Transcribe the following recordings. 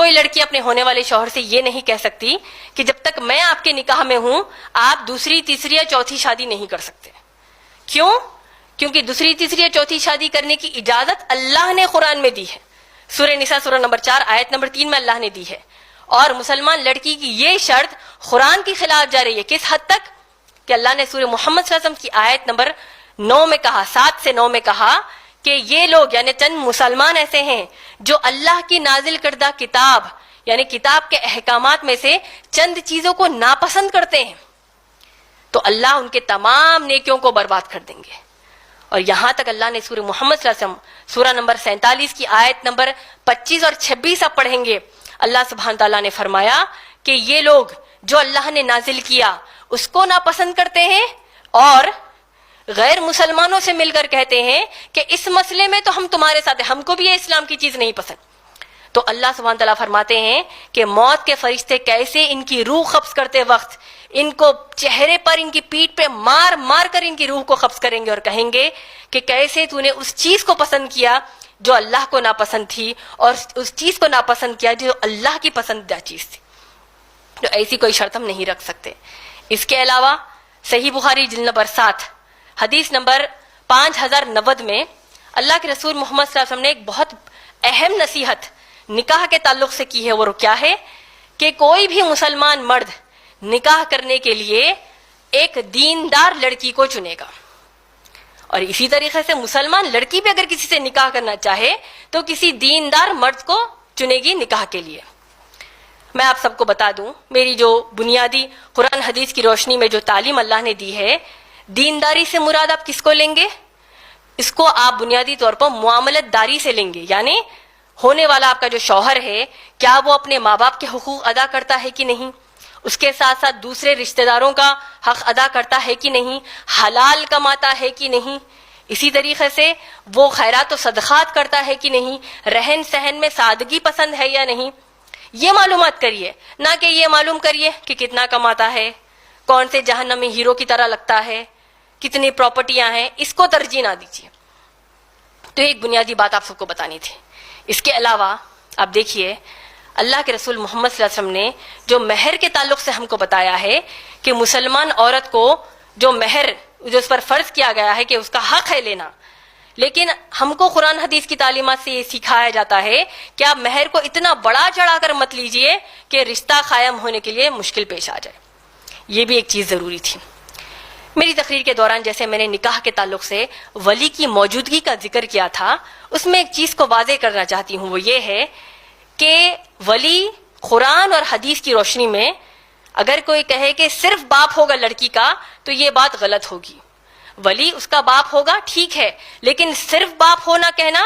کوئی لڑکی اپنے ہونے والے شوہر سے یہ نہیں کہہ سکتی کہ جب تک میں آپ کے نکاح میں ہوں آپ دوسری تیسری یا چوتھی شادی نہیں کر سکتے. کیوں؟ کیونکہ دوسری تیسری یا چوتھی شادی کرنے کی اجازت اللہ نے قرآن میں دی ہے. سورہ نساء سورہ نمبر 4 آیت نمبر 3 میں اللہ نے دی ہے. اور مسلمان لڑکی کی یہ شرط قرآن کی خلاف جا رہی ہے. کس حد تک کہ اللہ نے سورہ محمد صلی اللہ علیہ وسلم کی آیت نمبر 9 میں کہا، 7 سے 9 میں کہا کہ یہ لوگ یعنی چند مسلمان ایسے ہیں جو اللہ کی نازل کردہ کتاب یعنی کتاب کے احکامات میں سے چند چیزوں کو ناپسند کرتے ہیں تو اللہ ان کے تمام نیکیوں کو برباد کر دیں گے. اور یہاں تک اللہ نے سورہ محمد صلی اللہ علیہ وسلم سورہ نمبر 47 کی آیت نمبر 25 اور 26 آپ پڑھیں گے، اللہ سبحانہ تعالیٰ نے فرمایا کہ یہ لوگ جو اللہ نے نازل کیا اس کو ناپسند کرتے ہیں اور غیر مسلمانوں سے مل کر کہتے ہیں کہ اس مسئلے میں تو ہم تمہارے ساتھ ہیں، ہم کو بھی یہ اسلام کی چیز نہیں پسند. تو اللہ سبحانہ تعالیٰ فرماتے ہیں کہ موت کے فرشتے کیسے ان کی روح قبض کرتے وقت ان کو چہرے پر ان کی پیٹھ پہ مار مار کر ان کی روح کو قبض کریں گے اور کہیں گے کہ کیسے تو نے اس چیز کو پسند کیا جو اللہ کو ناپسند تھی اور اس چیز کو ناپسند کیا جو اللہ کی پسندیدہ چیز تھی. تو ایسی کوئی شرط ہم نہیں رکھ سکتے. اس کے علاوہ صحیح بخاری جلد نمبر 7 حدیث نمبر 5090 میں اللہ کے رسول محمد صلی اللہ علیہ وسلم نے ایک بہت اہم نصیحت نکاح کے تعلق سے کی ہے. وہ کیا ہے کہ کوئی بھی مسلمان مرد نکاح کرنے کے لیے ایک دیندار لڑکی کو چنے گا اور اسی طریقے سے مسلمان لڑکی بھی اگر کسی سے نکاح کرنا چاہے تو کسی دیندار مرد کو چنے گی نکاح کے لیے. میں آپ سب کو بتا دوں میری جو بنیادی قرآن حدیث کی روشنی میں جو تعلیم اللہ نے دی ہے، دینداری سے مراد آپ کس کو لیں گے؟ اس کو آپ بنیادی طور پر معاملت داری سے لیں گے، یعنی ہونے والا آپ کا جو شوہر ہے کیا وہ اپنے ماں باپ کے حقوق ادا کرتا ہے کہ نہیں، اس کے ساتھ ساتھ دوسرے رشتہ داروں کا حق ادا کرتا ہے کہ نہیں، حلال کماتا ہے کہ نہیں، اسی طریقے سے وہ خیرات و صدقات کرتا ہے کہ نہیں، رہن سہن میں سادگی پسند ہے یا نہیں. یہ معلومات کریے، نہ کہ یہ معلوم کریے کہ کتنا کماتا ہے، کون سے جہنمی ہیرو کی طرح لگتا ہے، کتنی پراپرٹیاں ہیں، اس کو ترجیح نہ دیجیے. تو ایک بنیادی بات آپ سب کو بتانی تھی. اس کے علاوہ آپ دیکھیے اللہ کے رسول محمد صلی اللہ علیہ وسلم نے جو مہر کے تعلق سے ہم کو بتایا ہے کہ مسلمان عورت کو جو مہر جو اس پر فرض کیا گیا ہے کہ اس کا حق ہے لینا، لیکن ہم کو قرآن حدیث کی تعلیمات سے یہ سکھایا جاتا ہے کہ آپ مہر کو اتنا بڑا چڑھا کر مت لیجئے کہ رشتہ قائم ہونے کے لیے مشکل پیش آ جائے. یہ بھی ایک چیز ضروری تھی. میری تقریر کے دوران جیسے میں نے نکاح کے تعلق سے ولی کی موجودگی کا ذکر کیا تھا، اس میں ایک چیز کو واضح کرنا چاہتی ہوں، وہ یہ ہے کہ ولی قرآن اور حدیث کی روشنی میں اگر کوئی کہے کہ صرف باپ ہوگا لڑکی کا تو یہ بات غلط ہوگی. ولی اس کا باپ ہوگا ٹھیک ہے، لیکن صرف باپ ہونا کہنا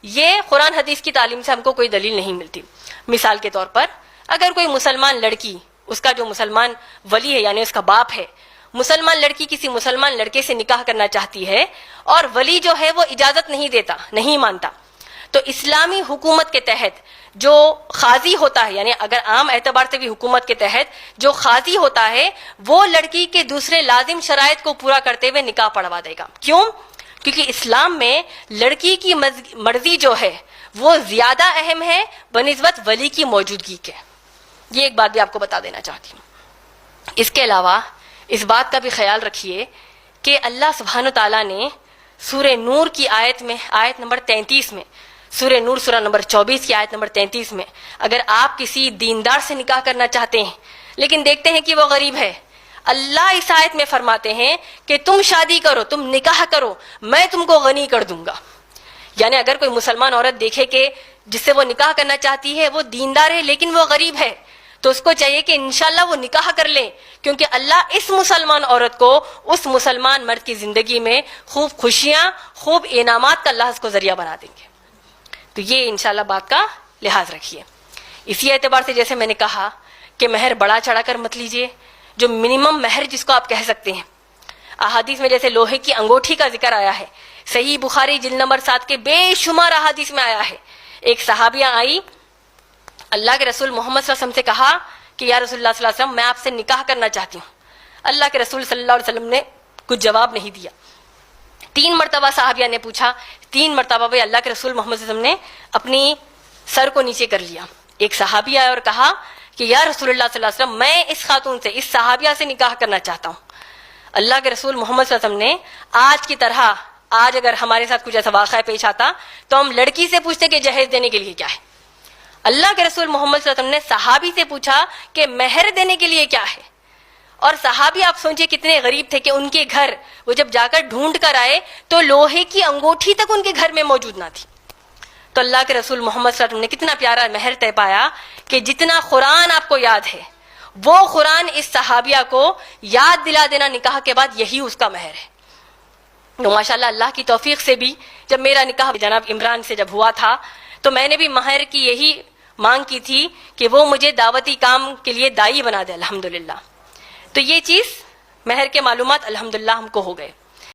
یہ قرآن حدیث کی تعلیم سے ہم کو کوئی دلیل نہیں ملتی. مثال کے طور پر اگر کوئی مسلمان لڑکی، اس کا جو مسلمان ولی ہے یعنی اس کا باپ ہے، مسلمان لڑکی کسی مسلمان لڑکے سے نکاح کرنا چاہتی ہے اور ولی جو ہے وہ اجازت نہیں دیتا، نہیں مانتا، تو اسلامی حکومت کے تحت جو قاضی ہوتا ہے، یعنی اگر عام اعتبار سے بھی حکومت کے تحت جو قاضی ہوتا ہے وہ لڑکی کے دوسرے لازم شرائط کو پورا کرتے ہوئے نکاح پڑھوا دے گا. کیوں؟ کیونکہ اسلام میں لڑکی کی مرضی جو ہے وہ زیادہ اہم ہے بنسبت ولی کی موجودگی کے. یہ ایک بات بھی آپ کو بتا دینا چاہتی ہوں. اس کے علاوہ اس بات کا بھی خیال رکھیے کہ اللہ سبحانہ تعالیٰ نے سورہ نور کی آیت میں، آیت نمبر 33 میں، سورہ نور سورہ نمبر 24 کی آیت نمبر 33 میں اگر آپ کسی دیندار سے نکاح کرنا چاہتے ہیں لیکن دیکھتے ہیں کہ وہ غریب ہے، اللہ اس آیت میں فرماتے ہیں کہ تم شادی کرو، تم نکاح کرو، میں تم کو غنی کر دوں گا. یعنی اگر کوئی مسلمان عورت دیکھے کہ جس سے وہ نکاح کرنا چاہتی ہے وہ دیندار ہے لیکن وہ غریب ہے تو اس کو چاہیے کہ انشاءاللہ وہ نکاح کر لیں، کیونکہ اللہ اس مسلمان عورت کو اس مسلمان مرد کی زندگی میں خوب خوشیاں، خوب انعامات کا اللہ اس کو ذریعہ بنا دیں گے. تو یہ انشاءاللہ بات کا لحاظ رکھیے. اسی اعتبار سے جیسے میں نے کہا کہ مہر بڑا چڑھا کر مت لیجیے، جو منیمم مہر جس کو آپ کہہ سکتے ہیں. احادیث میں جیسے لوہے کی انگوٹھی کا ذکر آیا ہے، صحیح بخاری جلد نمبر 7 کے بے شمار احادیث میں آیا ہے. ایک صحابیہ آئی، اللہ کے رسول محمد صلی اللہ علیہ وسلم سے کہا کہ یا رسول اللہ صلی اللہ علیہ وسلم میں آپ سے نکاح کرنا چاہتی ہوں. اللہ کے رسول صلی اللہ علیہ وسلم نے کچھ جواب نہیں دیا. 3 مرتبہ صحابیہ نے پوچھا، 3 مرتبہ بھی اللہ کے رسول محمد صلی اللہ علیہ وسلم نے اپنی سر کو نیچے کر لیا. ایک صحابی آیا اور کہا کہ یا رسول اللہ صلی اللہ علیہ وسلم میں اس خاتون سے، اس صحابیہ سے نکاح کرنا چاہتا ہوں۔ اللہ کے رسول محمد صلی اللہ علیہ وسلم نے آج کی طرح، آج اگر ہمارے ساتھ کچھ ایسا واقعہ پیش آتا تو ہم لڑکی سے پوچھتے کہ جہیز دینے کے لیے کیا ہے، اللہ کے رسول محمد صلی اللہ علیہ وسلم نے صحابی سے پوچھا کہ مہر دینے کے لیے کیا ہے۔ اور صحابی آپ سوچیں کتنے غریب تھے کہ ان کے گھر وہ جب جا کر ڈھونڈ کر آئے تو لوہے کی انگوٹھی تک ان کے گھر میں موجود نہ تھی۔ تو اللہ کے رسول محمد صلی اللہ علیہ وسلم نے کتنا پیارا مہر طے پایا کہ جتنا قرآن آپ کو یاد ہے وہ قرآن اس صحابیہ کو یاد دلا دینا نکاح کے بعد، یہی اس کا مہر ہے۔ تو ماشاءاللہ اللہ کی توفیق سے بھی جب میرا نکاح جناب عمران سے جب ہوا تھا تو میں نے بھی مہر کی یہی مانگ کی تھی کہ وہ مجھے دعوتی کام کے لیے دائی بنا دے الحمدللہ۔ تو یہ چیز مہر کے معلومات الحمدللہ ہم کو ہو گئے۔